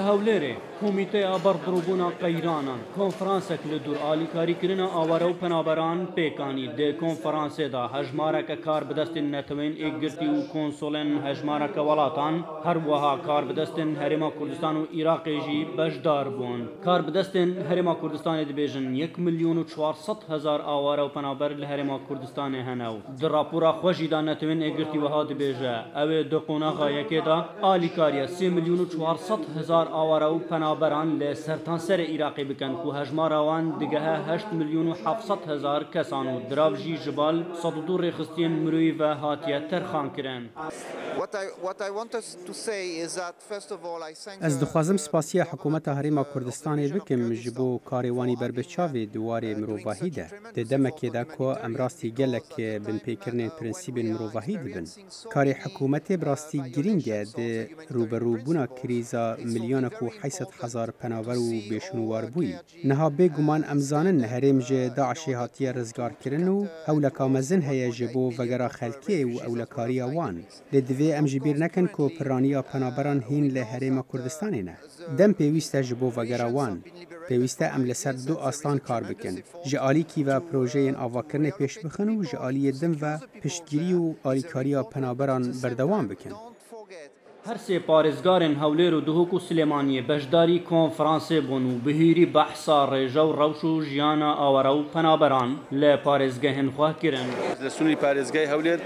لهولێرێ کۆمیتەیە بەڕدڕبوونا قەیرانان کۆنفرانسێک لە دوور ئالیکاریکردنە ئاوارە و پەنابەران پێکانی دێ کۆنفرانسێدا هەژمارەکە کار بدەستین نەتەوەین ئێکگرتی و کۆنسۆڵێن هەژمارەکە وڵاتان هەروەها کار بدەستین هەرێما کوردستان و عێراقێژی بەشدار بوون کار بدەستین هەرێما کوردستانی دەبێژن 1,400,000 ئاوارە و پەنابەر لە هەرێما کوردستانی هەنە و دراپۆرا خۆشیدا نەتەوەین ئێکگرتی وەها دەبێژە ئەوێ دە قۆناغا یەکێدا ئالیکاریە 3,400,000 ئاوارە و پەنابەران لە سەرتانسەر عێراقی بکەن و هەژماراوان دگەهە 8,700,000 کەسان و دراوژی ژبال 102 ڕێخستیان مرۆیی بە هاتیە تەرخانکردن. Ez dixwazim spasiya hikûmeta Herêma Kurdistanê bikim ji bo karêwanî berbiçavê dîwarê mirovahî de. Di demekê de ku em rastî gelek binpêkirinên prinsîpên mirovahî dibin. Karê hikûmetê bi rastî girîng e di rûberûbûna krîza milyonek û 800,000 penaber û bêşûnwar bûyî. Niha bêguman em zanin herêm ji Daişê hatiye rizgarkirin û hewleka mezin heye ji bo vegera xelkê û ewlekariya wan. Lê divê em jî bîr nekin ku piraniya penaberan hîn li Herêma Kurdistanê ne. Dem pêwîst e ji bo vegera wan. Pêwîst e em li ser du aslan kar bikin. Ji alîkî ve projeyên avakirinê pêş bixin û ji aliyê din ve piştgirî û alîkariya penaberan berdewam bikin. هەر سێ پارێزگارên هەولێر و دهۆک و سلێمانیە بەشداری کۆنفرانسێ بوون و بهیری بەحسا ڕێژە و ڕەوش و ژیانە ئاوارە و پەنابەران لە پارێزگەهێن خواکردن. لە سنووری پارێزگای هەولێر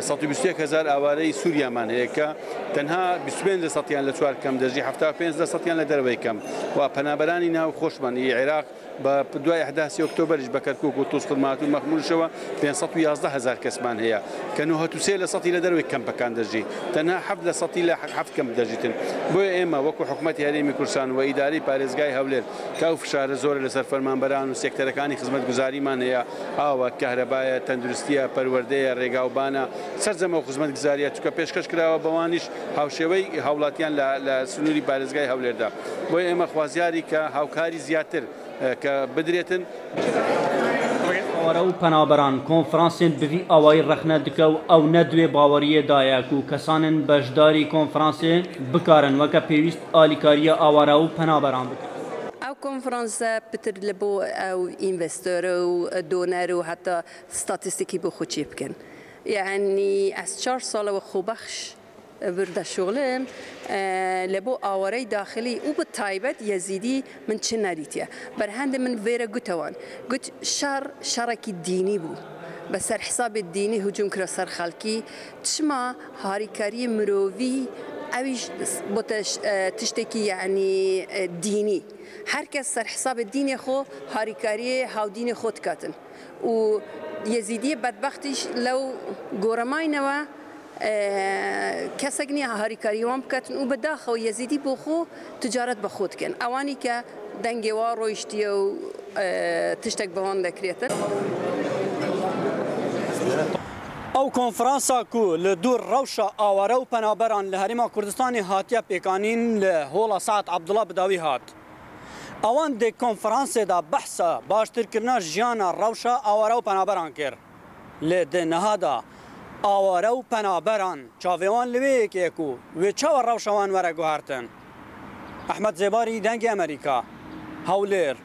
121,000 ئاوارەی سووریامان هەیە کە تەنها 25% لە چوار کەم دەژی 75% لە دەرەوەی کەم و پەنابەرانی ناو خۆشمان عێراق بە دوای 11 ئۆکتۆبەریش بە کەرکووک و تووس خزمات و مەخمورشەوە 511,000 کەسمان هەیە کە 93% لە دەروی کەمپەکان دەژی تەنها 7% لە حەفت کەم دەژیتن. بۆیە ئێمە وەکو حکوومەتی هەرێمی کوردستان و ئیداری پارێزگای هەولێر کە ئەو فشارە زۆرە لەسەر فەرمانبەران و سێکتەرەکانی خزمەتگوزاریمان هەیە ئاوە کەهرەبایە تەندروستیە پەروەردەیە ڕێگاوبانە سەرجەمە و خزمەتگوزاریە چونکە پێشکەش کراوە بەوانیش هاوشێوەی هاوڵاتیان لە سنووری پارێزگای هەولێردا. بۆیە ئێمە خوازیاری کە هاوکاری زیاتر کە بدرێتن ئاوارە و پەنابەران کۆنفرانسێن بڤی ئاوایی ڕەخنە دکە و ئەو نەدوێ باوەریەدایەک و کەسانن بەشداری کۆنفرانسێ بکارن وەکە پێویست ئالیکاریە ئاوارە و پەنابەران بکەن. ئەو کۆنفرانسە پتر لە بۆ ئەو ئینڤستۆرە و دۆنەر و هەتا ستاتیستیکی بۆ خۆچی بکەن. یعنی ئەس 4 ساڵەوە خۆبەخش برده شغلم لبو آواره داخلی او به تایبت یزیدی من چه ندیدیه برهند من ویره گوتوان گوت شرکی دینی بود بسر حساب دینی هجوم کرد سر خلکی تشما هاریکاری مروی اویش بوتش تشتکی یعنی دینی هر کس سر حساب دینی خو هاریکاری هاو دین خود کاتن و یزیدی بدبختیش لو گورمای نوا کەسێک نییە هاریکاریوان بکاتن و بەداخەوە یەزیدی بۆ خۆ تجارەت بە خۆ دکەن ئەوانی کە دەنگێوا ڕۆیشتیە و تشتێک بەوان دەکرێتن. ئەو کۆنفرانسا کو لە دوور ڕەوشە ئاوارە و پەنابەران لە هەرێما کوردستانی هاتیە پێکانین لە هۆڵە سعد عەبدوڵڵا بداوی هات. ئەوان دێ کۆنفرانسێدا بەحسە باشترکردنا ژیانە ڕەوشە ئاوارە و پەنابەران کرد لێ دێ نەهادا ئاوارە و پەنابەران چاوێوان لەوەیەکێک و وێ چاوە ڕەوشەوان وەرە گوهارتن. ئەحمەد زێباری دەنگی ئەمریکا هەولێر.